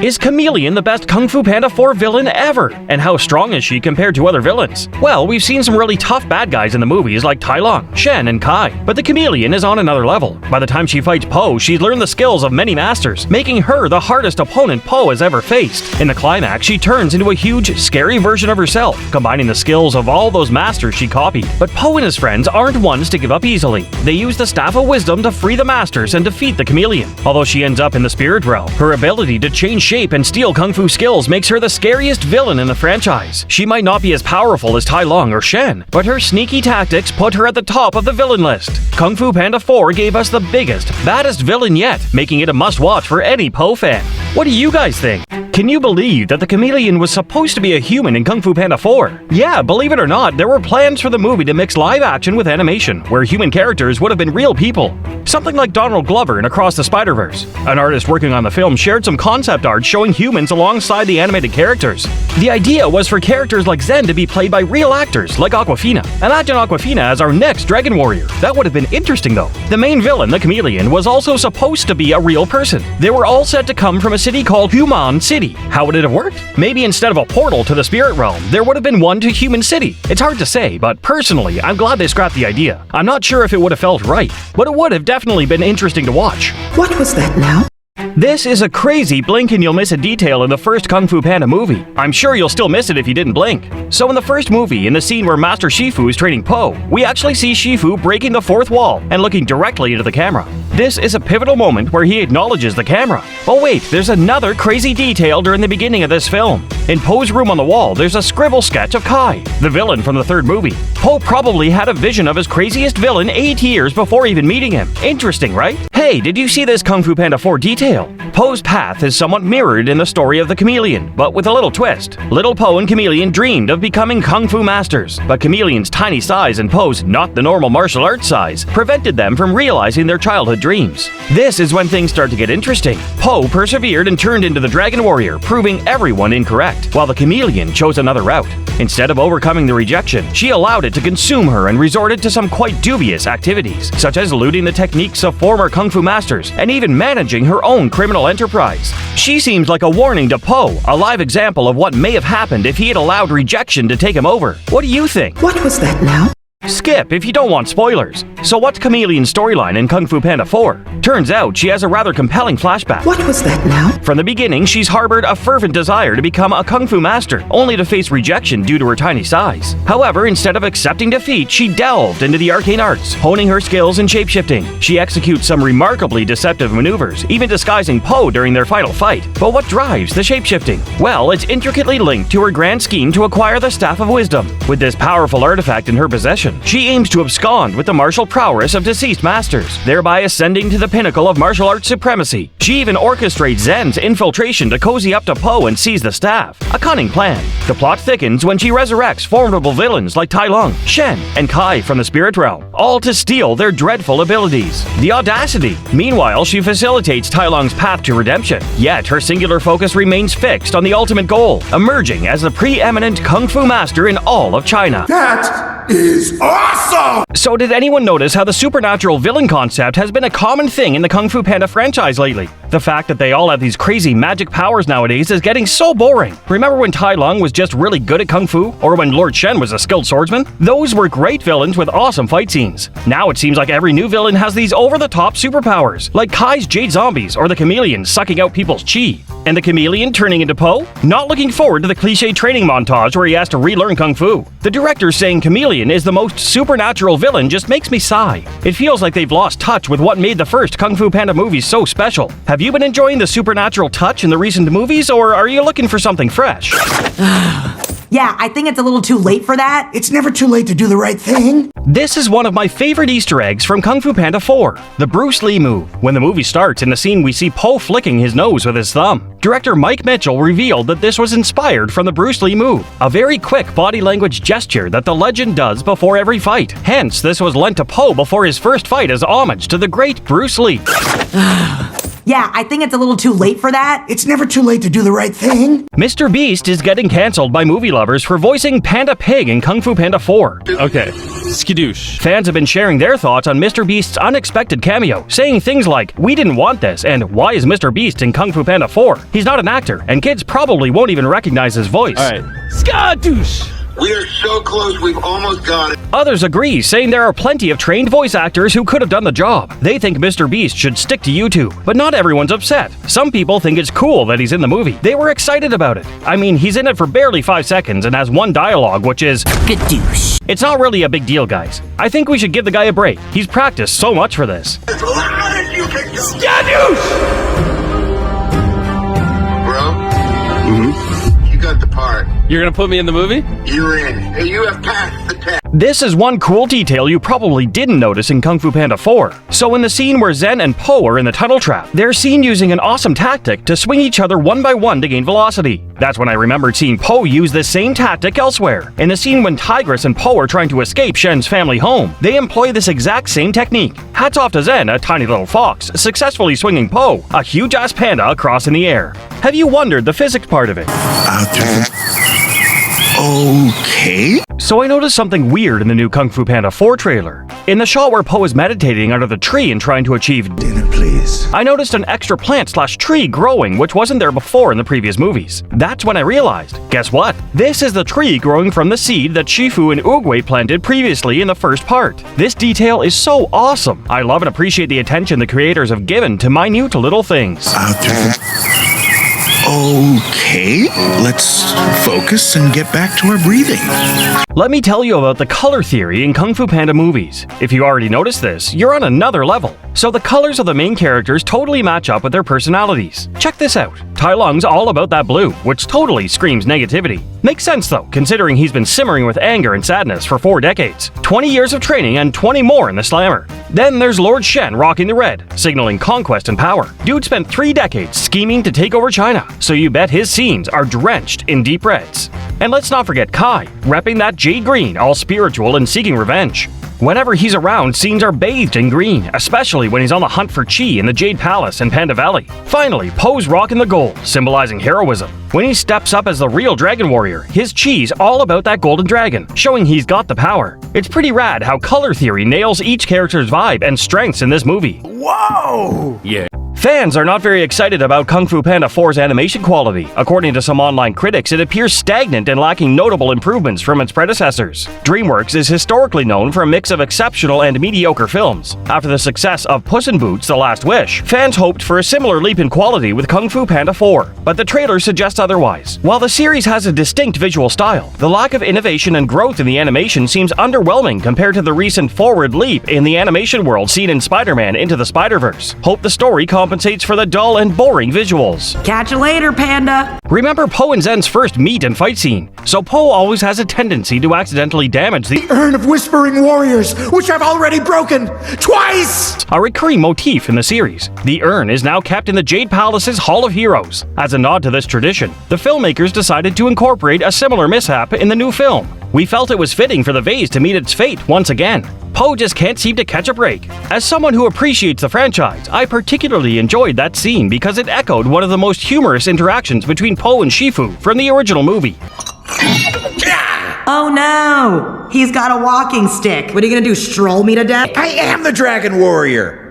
Is Chameleon the best Kung Fu Panda 4 villain ever? And how strong is she compared to other villains? Well, we've seen some really tough bad guys in the movies like Tai Lung, Shen, and Kai, but the Chameleon is on another level. By the time she fights Po, she's learned the skills of many masters, making her the hardest opponent Po has ever faced. In the climax, she turns into a huge, scary version of herself, combining the skills of all those masters she copied. But Po and his friends aren't ones to give up easily. They use the Staff of Wisdom to free the masters and defeat the Chameleon. Although she ends up in the spirit realm, her ability to change shape and steal Kung Fu skills makes her the scariest villain in the franchise. She might not be as powerful as Tai Lung or Shen, but her sneaky tactics put her at the top of the villain list. Kung Fu Panda 4 gave us the biggest, baddest villain yet, making it a must-watch for any Po fan. What do you guys think? Can you believe that the Chameleon was supposed to be a human in Kung Fu Panda 4? Yeah, believe it or not, there were plans for the movie to mix live action with animation, where human characters would have been real people. Something like Donald Glover in Across the Spider-Verse. An artist working on the film shared some concept art showing humans alongside the animated characters. The idea was for characters like Zen to be played by real actors like Awkwafina. Imagine Awkwafina as our next Dragon Warrior. That would have been interesting though. The main villain, the Chameleon, was also supposed to be a real person. They were all said to come from a city called Human City. How would it have worked? Maybe instead of a portal to the spirit realm, there would have been one to Human City. It's hard to say, but personally, I'm glad they scrapped the idea. I'm not sure if it would have felt right, but it would have definitely been interesting to watch. What was that now? This is a crazy blink and you'll miss a detail in the first Kung Fu Panda movie. I'm sure you'll still miss it if you didn't blink. So in the first movie, in the scene where Master Shifu is training Po, we actually see Shifu breaking the fourth wall and looking directly into the camera. This is a pivotal moment where he acknowledges the camera. Oh wait, there's another crazy detail during the beginning of this film. In Po's room on the wall, there's a scribble sketch of Kai, the villain from the third movie. Po probably had a vision of his craziest villain 8 years before even meeting him. Interesting, right? Hey, did you see this Kung Fu Panda 4 detail? Po's path is somewhat mirrored in the story of the Chameleon, but with a little twist. Little Po and Chameleon dreamed of becoming Kung Fu masters, but Chameleon's tiny size and Po's not the normal martial arts size prevented them from realizing their childhood dreams. This is when things start to get interesting. Po persevered and turned into the Dragon Warrior, proving everyone incorrect, while the Chameleon chose another route. Instead of overcoming the rejection, she allowed it to consume her and resorted to some quite dubious activities, such as looting the techniques of former Kung Fu masters and even managing her own criminal enterprise. She seems like a warning to Po, a live example of what may have happened if he had allowed rejection to take him over. What do you think? What was that now? Skip if you don't want spoilers. So what's Chameleon's storyline in Kung Fu Panda 4? Turns out she has a rather compelling flashback. What was that now? From the beginning, she's harbored a fervent desire to become a Kung Fu master, only to face rejection due to her tiny size. However, instead of accepting defeat, she delved into the arcane arts, honing her skills in shapeshifting. She executes some remarkably deceptive maneuvers, even disguising Po during their final fight. But what drives the shapeshifting? Well, it's intricately linked to her grand scheme to acquire the Staff of Wisdom. With this powerful artifact in her possession, she aims to abscond with the martial prowess of deceased masters, thereby ascending to the pinnacle of martial arts supremacy. She even orchestrates Zen's infiltration to cozy up to Po and seize the staff. A cunning plan. The plot thickens when she resurrects formidable villains like Tai Lung, Shen, and Kai from the spirit realm, all to steal their dreadful abilities. The audacity! Meanwhile, she facilitates Tai Lung's path to redemption, yet her singular focus remains fixed on the ultimate goal, emerging as the preeminent Kung Fu master in all of China. That is awesome! So did anyone notice how the supernatural villain concept has been a common thing in the Kung Fu Panda franchise lately? The fact that they all have these crazy magic powers nowadays is getting so boring. Remember when Tai Lung was just really good at Kung Fu? Or when Lord Shen was a skilled swordsman? Those were great villains with awesome fight scenes. Now it seems like every new villain has these over-the-top superpowers, like Kai's Jade Zombies or the Chameleon sucking out people's chi. And the Chameleon turning into Po? Not looking forward to the cliche training montage where he has to relearn Kung Fu. The director saying Chameleon is the most supernatural villain just makes me sigh. It feels like they've lost touch with what made the first Kung Fu Panda movies so special. Have you been enjoying the supernatural touch in the recent movies, or are you looking for something fresh? Yeah, I think it's a little too late for that. It's never too late to do the right thing. This is one of my favorite Easter eggs from Kung Fu Panda 4, the Bruce Lee move. When the movie starts, in the scene we see Po flicking his nose with his thumb. Director Mike Mitchell revealed that this was inspired from the Bruce Lee move, a very quick body language gesture that the legend does before every fight. Hence, this was lent to Po before his first fight as homage to the great Bruce Lee. Yeah, I think it's a little too late for that. It's never too late to do the right thing. Mr. Beast is getting cancelled by movie lovers for voicing Panda Pig in Kung Fu Panda 4. Okay. Skadoosh. Fans have been sharing their thoughts on Mr. Beast's unexpected cameo, saying things like, "We didn't want this," and "Why is Mr. Beast in Kung Fu Panda 4? He's not an actor, and kids probably won't even recognize his voice." All right. Skadoosh. We are so close, we've almost got it. Others agree, saying there are plenty of trained voice actors who could have done the job. They think Mr. Beast should stick to YouTube, but not everyone's upset. Some people think it's cool that he's in the movie. They were excited about it. I mean, he's in it for barely 5 seconds and has one dialogue, which is Gadoosh. It's not really a big deal, guys. I think we should give the guy a break. He's practiced so much for this. As loud as you can go. Skadoosh. Bro, you got the part. You're gonna put me in the movie? You're in. Hey, you have passed the test. This is one cool detail you probably didn't notice in Kung Fu Panda 4. So in the scene where Zen and Po are in the tunnel trap, they're seen using an awesome tactic to swing each other one by one to gain velocity. That's when I remembered seeing Po use this same tactic elsewhere. In the scene when Tigress and Po are trying to escape Shen's family home, they employ this exact same technique. Hats off to Zen, a tiny little fox, successfully swinging Po, a huge-ass panda, across in the air. Have you wondered the physics part of it? Okay. So I noticed something weird in the new Kung Fu Panda 4 trailer. In the shot where Po is meditating under the tree and trying to achieve Dinner, please. I noticed an extra plant/tree growing which wasn't there before in the previous movies. That's when I realized, guess what? This is the tree growing from the seed that Shifu and Oogway planted previously in the first part. This detail is so awesome. I love and appreciate the attention the creators have given to minute little things. Okay, let's focus and get back to our breathing. Let me tell you about the color theory in Kung Fu Panda movies. If you already noticed this, you're on another level. So the colors of the main characters totally match up with their personalities. Check this out. Tai Lung's all about that blue, which totally screams negativity. Makes sense though, considering he's been simmering with anger and sadness for 4 decades, 20 years of training and 20 more in the slammer. Then there's Lord Shen rocking the red, signaling conquest and power. Dude spent 3 decades scheming to take over China, so you bet his scenes are drenched in deep reds. And let's not forget Kai, repping that jade green, all spiritual and seeking revenge. Whenever he's around, scenes are bathed in green, especially when he's on the hunt for Chi in the Jade Palace in Panda Valley. Finally, Po's rocking the gold, symbolizing heroism. When he steps up as the real Dragon Warrior, his Chi's all about that golden dragon, showing he's got the power. It's pretty rad how color theory nails each character's vibe and strengths in this movie. Whoa! Yeah. Fans are not very excited about Kung Fu Panda 4's animation quality. According to some online critics, it appears stagnant and lacking notable improvements from its predecessors. DreamWorks is historically known for a mix of exceptional and mediocre films. After the success of Puss in Boots: The Last Wish, fans hoped for a similar leap in quality with Kung Fu Panda 4, but the trailer suggests otherwise. While the series has a distinct visual style, the lack of innovation and growth in the animation seems underwhelming compared to the recent forward leap in the animation world seen in Spider-Man Into the Spider-Verse. Hope the story compensates for the dull and boring visuals. Catch you later, Panda. Remember Po and Zen's first meet and fight scene, so Po always has a tendency to accidentally damage the Urn of Whispering Warriors, which I've already broken twice! a recurring motif in the series. The urn is now kept in the Jade Palace's Hall of Heroes. As a nod to this tradition, the filmmakers decided to incorporate a similar mishap in the new film. We felt it was fitting for the vase to meet its fate once again. Po just can't seem to catch a break. As someone who appreciates the franchise, I particularly enjoyed that scene because it echoed one of the most humorous interactions between Po and Shifu from the original movie. Oh no! He's got a walking stick. What are you gonna do, stroll me to death? I am the Dragon Warrior!